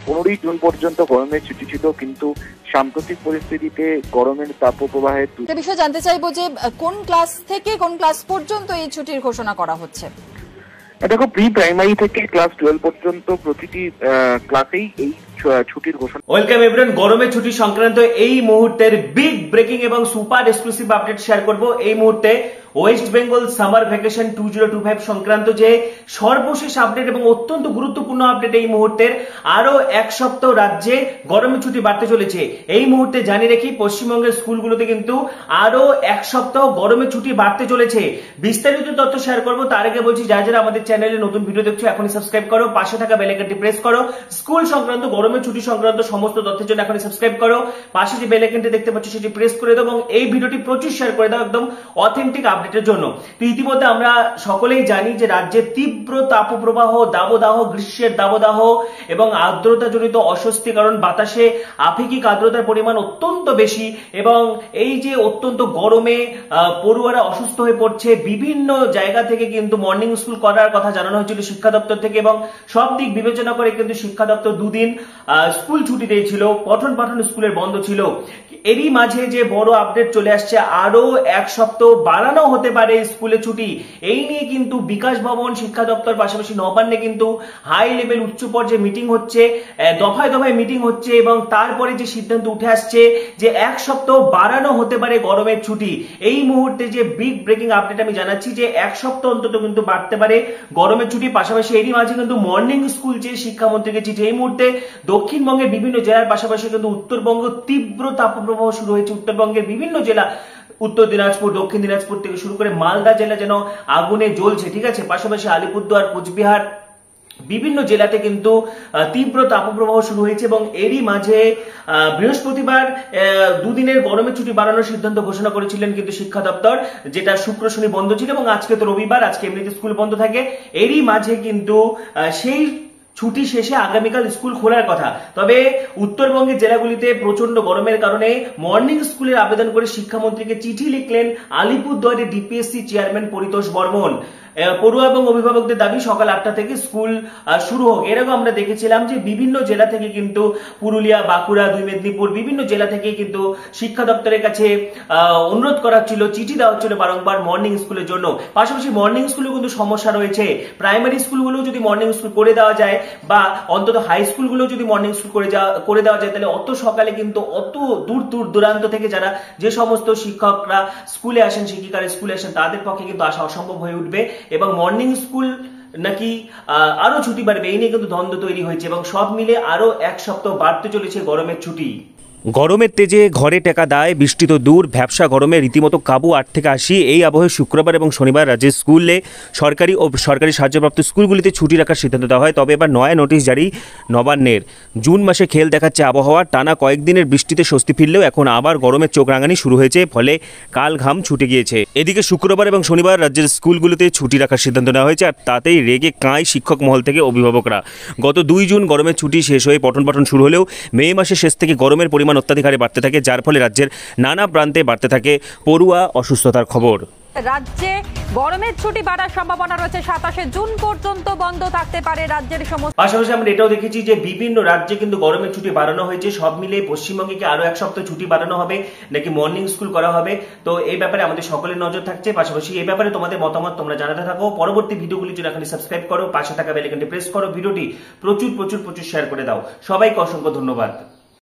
15 June পর্যন্ত গরমের ছুটি ছিল, কিন্তু সাম্প্রতিক পরিস্থিতিতে গরমের তাপপ্রবাহের বিষয় জানতে চাইবো যে কোন ক্লাস থেকে কোন ক্লাস পর্যন্ত এই ছুটির ঘোষণা করা হচ্ছে। দেখো, প্রি প্রাইমারি থেকে ক্লাস 12 পর্যন্ত প্রতিটি ক্লাসেই এই ছুটির ঘোষণা। ওয়েলকাম এভরিওয়ান, গরমের ছুটি সংক্রান্ত এই মুহূর্তের বিগ ব্রেকিং এবং সুপার এক্সক্লুসিভ আপডেট শেয়ার করব। এই মুহূর্তে ওয়েস্ট বেঙ্গল সামার ভ্যাকেশন 2025 সংক্রান্ত যে সর্বশেষ আপডেট এবং অত্যন্ত গুরুত্বপূর্ণ আপডেট এই মুহূর্তের। আরো এক সপ্তাহ রাজ্যে গরমের ছুটি বাড়তে চলেছে। এই মুহূর্তে জানিয়ে রাখি, পশ্চিমবঙ্গের স্কুলগুলোতে কিন্তু আরো এক সপ্তাহ গরমের ছুটি বাড়তে চলেছে। বিস্তারিত তথ্য শেয়ার করবো। তার আগে বলছি, যারা যারা আমাদের চ্যানেলে নতুন ভিডিও দেখছো এখনই সাবস্ক্রাইব করো, পাশে থাকা বেল আইকনটি প্রেস করো। স্কুল সংক্রান্ত গরমের ছুটি সংক্রান্ত সমস্ত তথ্যের জন্য এখনই সাবস্ক্রাইব করো, পাশে যে বেল আইকনটি দেখতে পাচ্ছ সেটি প্রেস করে দাও এবং এই ভিডিওটি প্রচুর শেয়ার করে দাও একদম অথেন্টিক আপডেটের জন্য। তো ইতিমধ্যে আমরা সকলেই জানি যে রাজ্যে তীব্র তাপপ্রবাহ, দাবদাহ, গ্রীষ্মের দাবদাহ এবং আর্দ্রতা জনিত অস্বস্তি, কারণ বাতাসে আপেক্ষিক আর্দ্রতার পরিমাণ অত্যন্ত বেশি এবং এই যে অত্যন্ত গরমে পড়ুয়ারা অসুস্থ হয়ে পড়ছে। বিভিন্ন জায়গা থেকে কিন্তু মর্নিং স্কুল করার কথা জানানো হয়েছিল শিক্ষা দপ্তর থেকে এবং সব দিক বিবেচনা করে কিন্তু শিক্ষা দপ্তর দুদিন স্কুল ছুটি দিয়েছিল, পঠন পাঠন স্কুলের বন্ধ ছিল। এরই মাঝে যে বড় আপডেট চলে আসছে, আরো এক সপ্তাহ বাড়ানো হতে পারে স্কুলে ছুটি। এই নিয়ে কিন্তু বিকাশ ভবন, শিক্ষা দপ্তর, পাশাপাশি নবান্নে কিন্তু হাই লেভেল উচ্চ পর্যায়ে মিটিং হচ্ছে, দফায় দফায় মিটিং হচ্ছে এবং তারপরে যে সিদ্ধান্ত উঠে আসছে যে এক সপ্তাহ বাড়ানো হতে পারে গরমের ছুটি। এই মুহূর্তে যে বিগ ব্রেকিং আপডেট আমি জানাচ্ছি যে এক সপ্তাহ অন্তত কিন্তু বাড়তে পারে গরমের ছুটি। পাশাপাশি এরই মাঝে কিন্তু মর্নিং স্কুল যে শিক্ষামন্ত্রীকে চিঠি, এই মুহূর্তে দক্ষিণবঙ্গের বিভিন্ন জেলার পাশাপাশি কিন্তু উত্তরবঙ্গ তীব্র তাপপ্রবাহ শুরু হয়েছে। উত্তরবঙ্গের বিভিন্ন জেলা, উত্তর দিনাজপুর, দক্ষিণ দিনাজপুর থেকে শুরু করে মালদা জেলা যেন আগুনে জ্বলছে, ঠিক আছে। পাশাপাশি আলিপুরদুয়ার, কোচবিহার বিভিন্ন জেলাতে কিন্তু তীব্র তাপপ্রবাহ শুরু হয়েছে এবং এরই মাঝে বৃহস্পতিবার দুদিনের গরমের ছুটি বাড়ানোর সিদ্ধান্ত ঘোষণা করেছিলেন কিন্তু শিক্ষা দপ্তর, যেটা শুক্র শনি বন্ধ ছিল এবং আজকে তো রবিবার, আজকে এমনিতে স্কুল বন্ধ থাকে। এরই মাঝে কিন্তু সেই ছুটি শেষে আগামীকাল স্কুল খোলার কথা। তবে উত্তরবঙ্গের জেলাগুলিতে প্রচন্ড গরমের কারণে মর্নিং স্কুলের আবেদন করে শিক্ষামন্ত্রীকে চিঠি লিখলেন আলিপুরদুয়ারের ডিপিএসসি চেয়ারম্যান পরিতোষ বর্মন। পড়ুয়া এবং অভিভাবকদের দাবি সকাল 8টা থেকে স্কুল শুরু হোক। এর আগে আমরা দেখেছিলাম যে বিভিন্ন জেলা থেকে কিন্তু পুরুলিয়া, বাঁকুড়া, 2 মেদিনীপুর বিভিন্ন জেলা থেকে কিন্তু শিক্ষা দপ্তরের কাছে অনুরোধ করা ছিল, চিঠি দেওয়া হচ্ছিল বারংবার মর্নিং স্কুলের জন্য। পাশাপাশি মর্নিং স্কুলে কিন্তু সমস্যা রয়েছে। প্রাইমারি স্কুলগুলো যদি মর্নিং স্কুল করে দেওয়া যায় বা অন্তত হাই স্কুলগুলো যদি মর্নিং স্কুল করে দেওয়া যায়, তাহলে অত সকালে কিন্তু অত দূর দূরান্ত থেকে যারা যে সমস্ত শিক্ষকরা স্কুলে আসেন, শিক্ষিকারা স্কুলে আসেন, তাদের পক্ষে কিন্তু আসা অসম্ভব হয়ে উঠবে এবং মর্নিং স্কুল নাকি আরো ছুটি বাড়বে, এই নিয়ে কিন্তু দ্বন্দ্ব তৈরি হয়েছে এবং সব মিলে আরো এক সপ্তাহ বাড়তে চলেছে গরমের ছুটি। গরমের তেজে ঘরে টেকা দায়, বৃষ্টি তো দূর, ভ্যাপসা গরমে রীতিমতো কাবু 8 থেকে 80। এই আবহে শুক্রবার এবং শনিবার রাজ্যের স্কুলে সরকারি ও সরকারি সাহায্যপ্রাপ্ত স্কুলগুলিতে ছুটি রাখার সিদ্ধান্ত দেওয়া হয়। তবে এবার নয়া নোটিশ জারি নবান্নের। জুন মাসে খেল দেখাচ্ছে আবহাওয়া। টানা কয়েকদিনের বৃষ্টিতে স্বস্তি ফিরলেও এখন আবার গরমের চোখ রাঙানি শুরু হয়েছে, ফলে কাল ঘাম ছুটে গিয়েছে। এদিকে শুক্রবার এবং শনিবার রাজ্যের স্কুলগুলোতে ছুটি রাখার সিদ্ধান্ত নেওয়া হয়েছে, আর তাতেই রেগে কাঁয় শিক্ষক মহল থেকে অভিভাবকরা। গত 2 জুন গরমের ছুটি শেষ হয়ে পঠন পাঠন শুরু হলেও মে মাসের শেষ থেকে গরমের পরিমাণ অত্যাধিক হারে বাড়তে থাকে, যার ফলে রাজ্যের নানা প্রান্তে বাড়তে থাকে পড়ুয়া অসুস্থতার খবর। রাজ্যে গরমের ছুটি বাড়ার সম্ভাবনা রয়েছে। 27 জুন পর্যন্ত বন্ধ থাকতে পারে রাজ্যের সমস্ত। পাশাপাশি আমরা এটাও দেখেছি যে বিভিন্ন রাজ্যে কিন্তু গরমের ছুটি বাড়ানো হয়েছে। সব মিলে পশ্চিমবঙ্গে কি আরো এক সপ্তাহ ছুটি বাড়ানো হবে নাকি মর্নিং স্কুল করা হবে, তো এই ব্যাপারে আমাদের সকলের নজর থাকছে। পাশাপাশি এই ব্যাপারে তোমাদের মতামত তোমরা জানাতে থাকো। পরবর্তী ভিডিওগুলির জন্য এখনই সাবস্ক্রাইব করো, পাশে থাকা বেল আইকনটি প্রেস করো, ভিডিওটি প্রচুর শেয়ার করে দাও। সবাইকে অসংখ্য ধন্যবাদ।